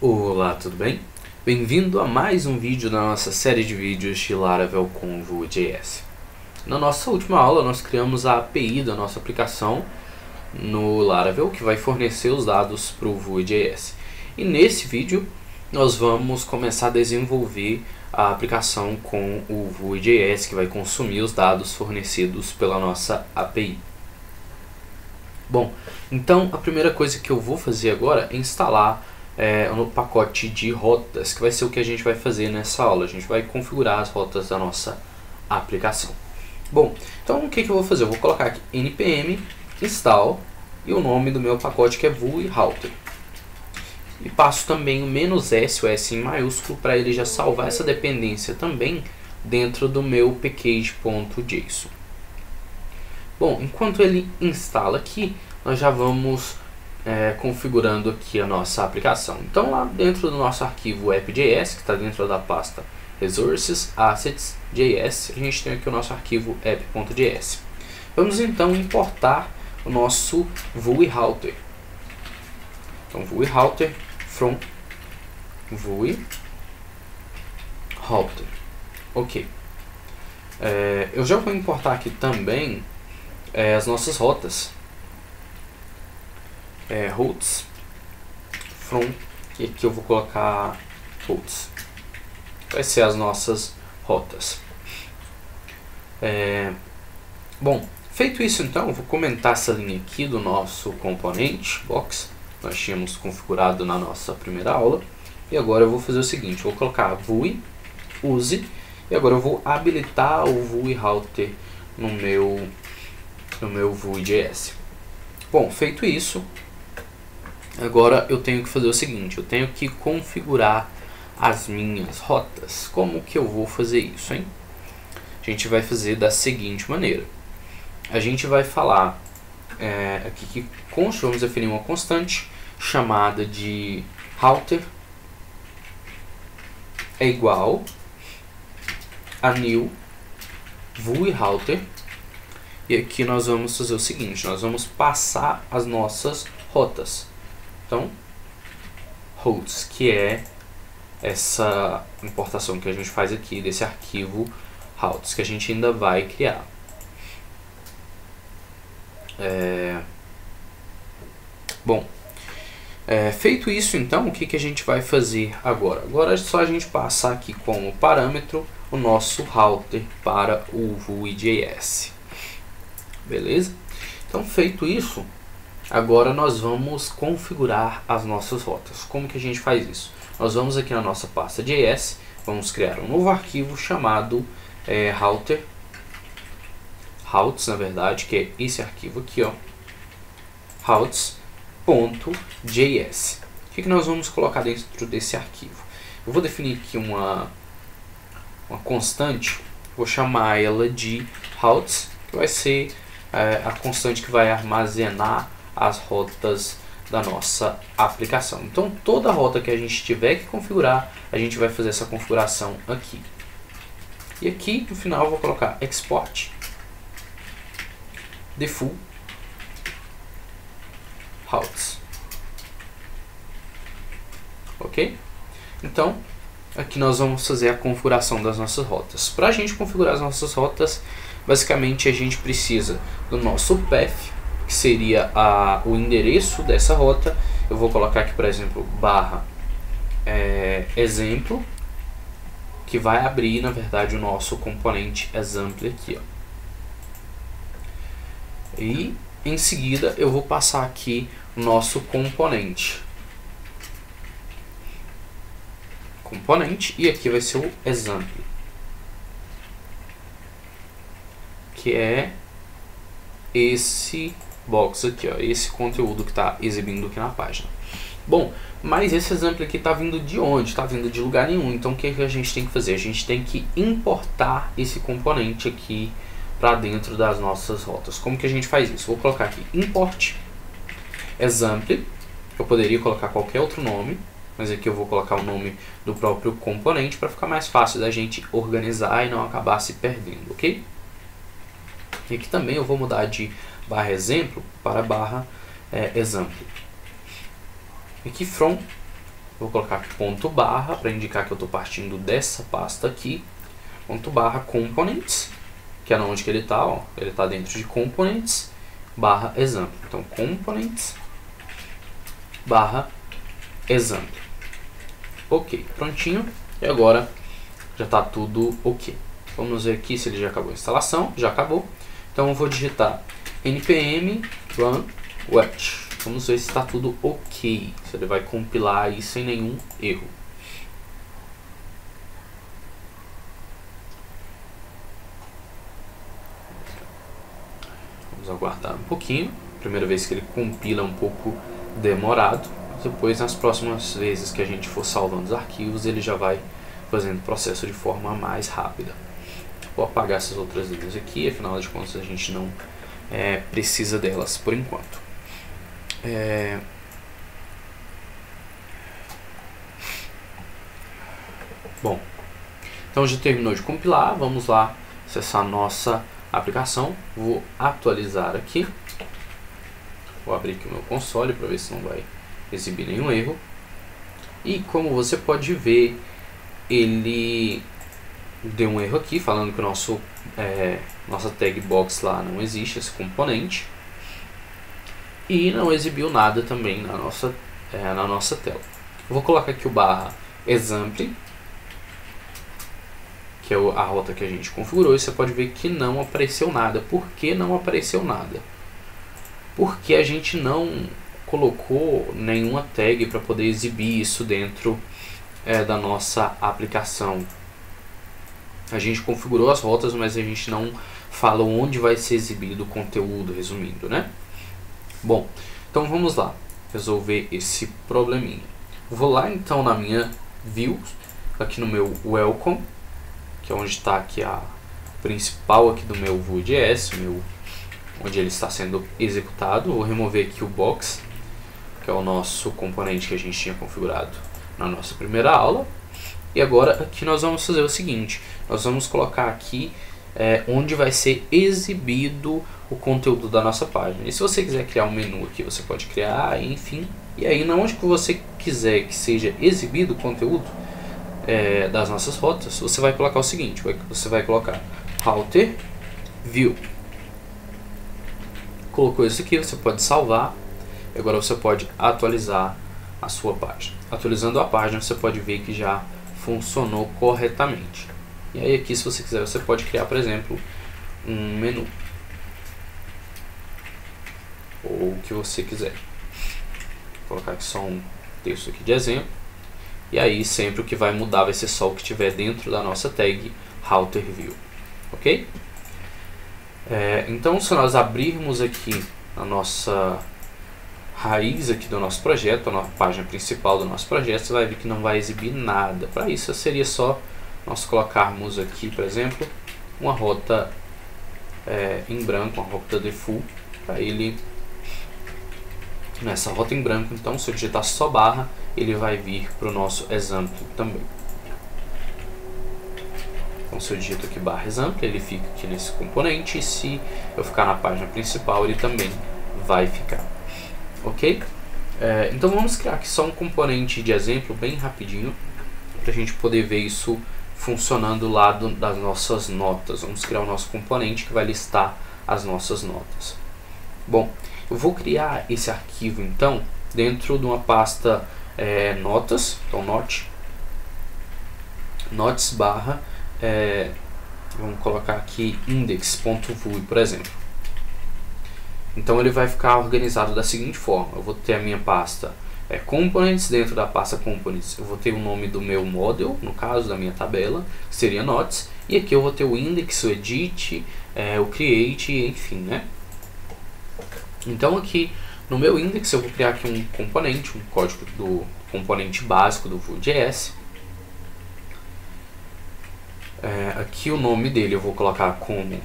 Olá, tudo bem? Bem-vindo a mais um vídeo da nossa série de vídeos de Laravel com Vue.js. Na nossa última aula nós criamos a API da nossa aplicação no Laravel que vai fornecer os dados para o Vue.js. E nesse vídeo nós vamos começar a desenvolver a aplicação com o Vue.js que vai consumir os dados fornecidos pela nossa API. Bom, então a primeira coisa que eu vou fazer agora é instalar no pacote de rotas, que vai ser o que a gente vai fazer nessa aula. A gente vai configurar as rotas da nossa aplicação. Bom, então o que eu vou fazer? Eu vou colocar aqui npm install e o nome do meu pacote que é Vue Router. E passo também o "-s", o S em maiúsculo, para ele já salvar essa dependência também dentro do meu package.json. Bom, enquanto ele instala aqui, nós já vamos configurando aqui a nossa aplicação. Então lá dentro do nosso arquivo app.js, que está dentro da pasta resources, assets.js, a gente tem aqui o nosso arquivo app.js. Vamos então importar o nosso Vue Router. Então Vue Router from Vue Router. Ok. Eu já vou importar aqui também as nossas rotas. Routes from, e aqui eu vou colocar routes, vai ser as nossas rotas. Bom, feito isso então, eu vou comentar essa linha aqui do nosso componente box, nós tínhamos configurado na nossa primeira aula, e agora eu vou fazer o seguinte, eu vou colocar Vue use, e agora eu vou habilitar o Vue Router no meu Vue.js. Bom, feito isso, agora eu tenho que fazer o seguinte, eu tenho que configurar as minhas rotas. Como que eu vou fazer isso, hein? A gente vai fazer da seguinte maneira. A gente vai falar aqui que vamos definir uma constante chamada de router é igual a new Vue Router. E aqui nós vamos fazer o seguinte, nós vamos passar as nossas rotas. Então, routes, que é essa importação que a gente faz aqui desse arquivo routes, que a gente ainda vai criar. Bom, feito isso então, o que a gente vai fazer agora? Agora é só a gente passar aqui como parâmetro o nosso router para o Vue.js. Beleza? Então, feito isso, agora nós vamos configurar as nossas rotas. Como que a gente faz isso? Nós vamos aqui na nossa pasta JS, vamos criar um novo arquivo chamado router, routes na verdade, que é esse arquivo aqui, ó, routes.js. O que nós vamos colocar dentro desse arquivo? Eu vou definir aqui uma constante, vou chamar ela de routes, que vai ser a constante que vai armazenar as rotas da nossa aplicação. Então toda rota que a gente tiver que configurar, a gente vai fazer essa configuração aqui. E aqui no final eu vou colocar export default routes. Ok? Então aqui nós vamos fazer a configuração das nossas rotas. Para a gente configurar as nossas rotas, basicamente a gente precisa do nosso path, que seria o endereço dessa rota. Eu vou colocar aqui, por exemplo, barra exemplo, que vai abrir, na verdade, o nosso componente example aqui, ó. E em seguida eu vou passar aqui o nosso componente, e aqui vai ser o example, que é esse box aqui, ó, esse conteúdo que está exibindo aqui na página. Bom, mas esse exemplo aqui está vindo de onde? Está vindo de lugar nenhum. Então o que a gente tem que fazer? A gente tem que importar esse componente aqui para dentro das nossas rotas. Como que a gente faz isso? Vou colocar aqui import example. Eu poderia colocar qualquer outro nome, mas aqui eu vou colocar o nome do próprio componente para ficar mais fácil da gente organizar e não acabar se perdendo, ok? E aqui também eu vou mudar de barra exemplo para barra example. Aqui from vou colocar aqui ponto barra para indicar que eu estou partindo dessa pasta aqui. Ponto barra components, que é onde que ele está, ó. Ele está dentro de components barra example. Então components barra example. Ok, prontinho. E agora já está tudo ok. Vamos ver aqui se ele já acabou a instalação. Já acabou. Então eu vou digitar npm run wet. Vamos ver se está tudo ok. Se ele vai compilar aí sem nenhum erro. Vamos aguardar um pouquinho. Primeira vez que ele compila é um pouco demorado. Depois, nas próximas vezes que a gente for salvando os arquivos, ele já vai fazendo o processo de forma mais rápida. Vou apagar essas outras linhas aqui, afinal de contas a gente não precisa delas por enquanto. Bom, então já terminou de compilar, vamos lá acessar a nossa aplicação. Vou atualizar aqui, vou abrir aqui o meu console para ver se não vai exibir nenhum erro. E como você pode ver, ele deu um erro aqui, falando que o nossa tag box lá não existe, esse componente. E não exibiu nada também na nossa tela. Eu vou colocar aqui o barra example, que é a rota que a gente configurou, e você pode ver que não apareceu nada. Por que não apareceu nada? Porque a gente não colocou nenhuma tag para poder exibir isso dentro da nossa aplicação. A gente configurou as rotas, mas a gente não fala onde vai ser exibido o conteúdo, resumindo, né? Bom, então vamos lá resolver esse probleminha. Vou lá então na minha view, aqui no meu welcome, que é onde está aqui a principal aqui do meu Vue.js, onde ele está sendo executado. Vou remover aqui o box, que é o nosso componente que a gente tinha configurado na nossa primeira aula. E agora aqui nós vamos fazer o seguinte, nós vamos colocar aqui onde vai ser exibido o conteúdo da nossa página. E se você quiser criar um menu aqui, você pode criar, enfim. E aí, onde que você quiser que seja exibido o conteúdo das nossas rotas, você vai colocar o seguinte, você vai colocar router view. Colocou isso aqui, você pode salvar. E agora você pode atualizar a sua página. Atualizando a página, você pode ver que já funcionou corretamente. E aí aqui, se você quiser, você pode criar, por exemplo, um menu, ou o que você quiser. Vou colocar aqui só um texto aqui de exemplo. E aí sempre o que vai mudar vai ser só o que estiver dentro da nossa tag router view, ok? Então, se nós abrirmos aqui a nossa raiz aqui do nosso projeto, a página principal do nosso projeto, você vai ver que não vai exibir nada. Para isso seria só nós colocarmos aqui, por exemplo, uma rota em branco, uma rota default, para ele nessa rota em branco. Então, se eu digitar só barra, ele vai vir para o nosso example também. Então, se eu digito aqui barra example, ele fica aqui nesse componente, e se eu ficar na página principal, ele também vai ficar. Ok? Então vamos criar aqui só um componente de exemplo bem rapidinho, para a gente poder ver isso funcionando do lado das nossas notas. Vamos criar o nosso componente que vai listar as nossas notas. Bom, eu vou criar esse arquivo então dentro de uma pasta notas, então notes barra, vamos colocar aqui index.vue, por exemplo. Então ele vai ficar organizado da seguinte forma: eu vou ter a minha pasta components, dentro da pasta components eu vou ter o nome do meu model, no caso da minha tabela, que seria notes, e aqui eu vou ter o index, o edit, o create, enfim, né? Então aqui no meu index eu vou criar aqui um componente, um código do componente básico do Vue.js. Aqui o nome dele eu vou colocar como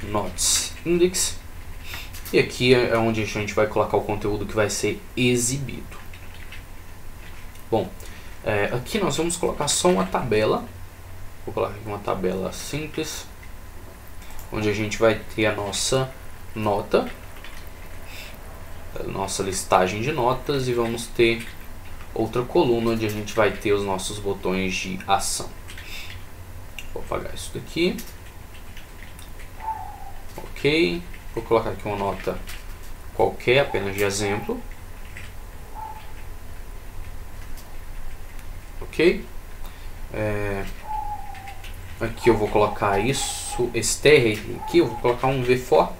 notes index. E aqui é onde a gente vai colocar o conteúdo que vai ser exibido. Bom, aqui nós vamos colocar só uma tabela. Vou colocar aqui uma tabela simples, onde a gente vai ter a nossa nota, a nossa listagem de notas, e vamos ter outra coluna onde a gente vai ter os nossos botões de ação. Vou apagar isso daqui. Ok, vou colocar aqui uma nota qualquer, apenas de exemplo. Ok, aqui eu vou colocar esse tr aqui, eu vou colocar um v-for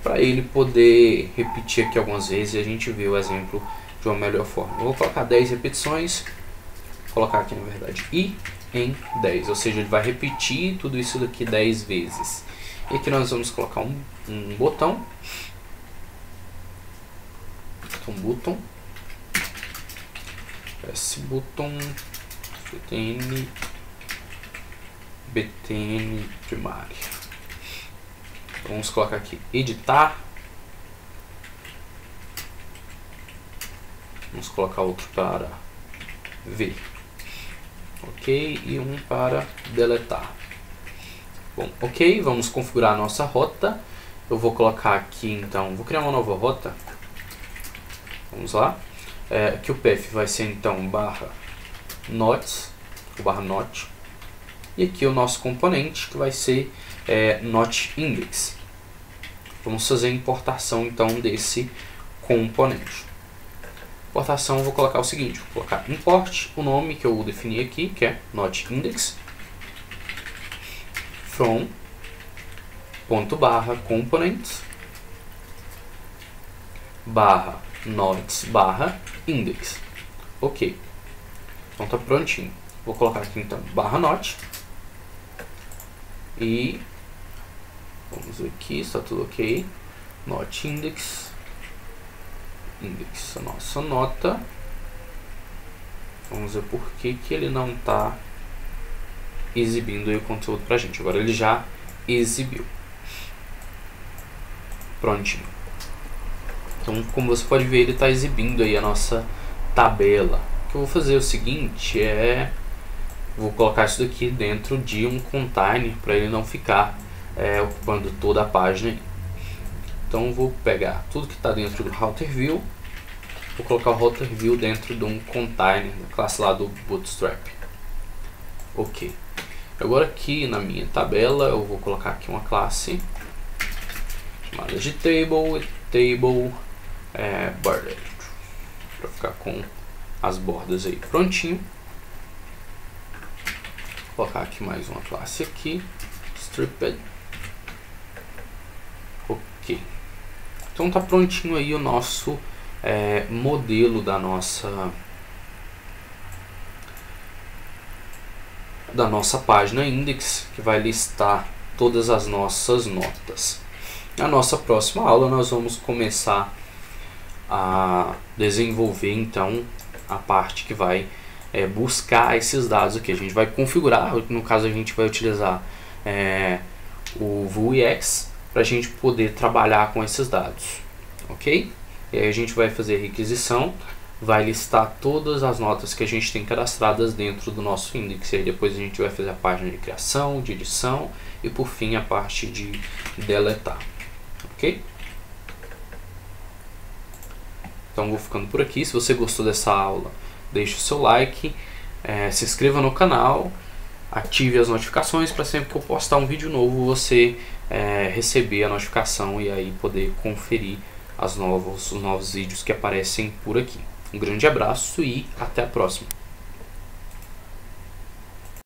para ele poder repetir aqui algumas vezes e a gente vê o exemplo de uma melhor forma. Eu vou colocar 10 repetições, colocar aqui na verdade i em 10, ou seja, ele vai repetir tudo isso daqui 10 vezes. E aqui nós vamos colocar um botão, esse botão btn primário. Vamos colocar aqui editar, vamos colocar outro para ver, ok, e um para deletar. Bom, ok, vamos configurar a nossa rota. Eu vou colocar aqui então, vou criar uma nova rota. Vamos lá. Aqui o path vai ser então barra not, e aqui o nosso componente que vai ser not index. Vamos fazer a importação então desse componente. Importação, eu vou colocar o seguinte, vou colocar import o nome que eu defini aqui, que é not index, from ponto barra components barra nots barra index. Ok, então tá prontinho. Vou colocar aqui então barra not e vamos ver aqui, está tudo ok. Not index, a nossa nota. Vamos ver por que ele não está exibindo aí o conteúdo pra gente. Agora ele já exibiu. Prontinho. Então, como você pode ver, ele está exibindo aí a nossa tabela. O que eu vou fazer é o seguinte, vou colocar isso daqui dentro de um container para ele não ficar ocupando toda a página. Então eu vou pegar tudo que está dentro do router view, vou colocar o router view dentro de um container da classe lá do Bootstrap. Ok. Agora aqui na minha tabela eu vou colocar aqui uma classe chamada de table border, para ficar com as bordas aí prontinho. Vou colocar aqui mais uma classe aqui, stripped. Ok. Então tá prontinho aí o nosso modelo da nossa página index, que vai listar todas as nossas notas. Na nossa próxima aula nós vamos começar a desenvolver então a parte que vai buscar esses dados aqui. A gente vai configurar, no caso a gente vai utilizar o Vuex para a gente poder trabalhar com esses dados, ok? E aí a gente vai fazer a requisição, vai listar todas as notas que a gente tem cadastradas dentro do nosso index, e aí depois a gente vai fazer a página de criação, de edição e por fim a parte de deletar, ok? Então vou ficando por aqui. Se você gostou dessa aula, deixe o seu like, se inscreva no canal, ative as notificações para sempre que eu postar um vídeo novo você receber a notificação e aí poder conferir os novos vídeos que aparecem por aqui. Um grande abraço e até a próxima.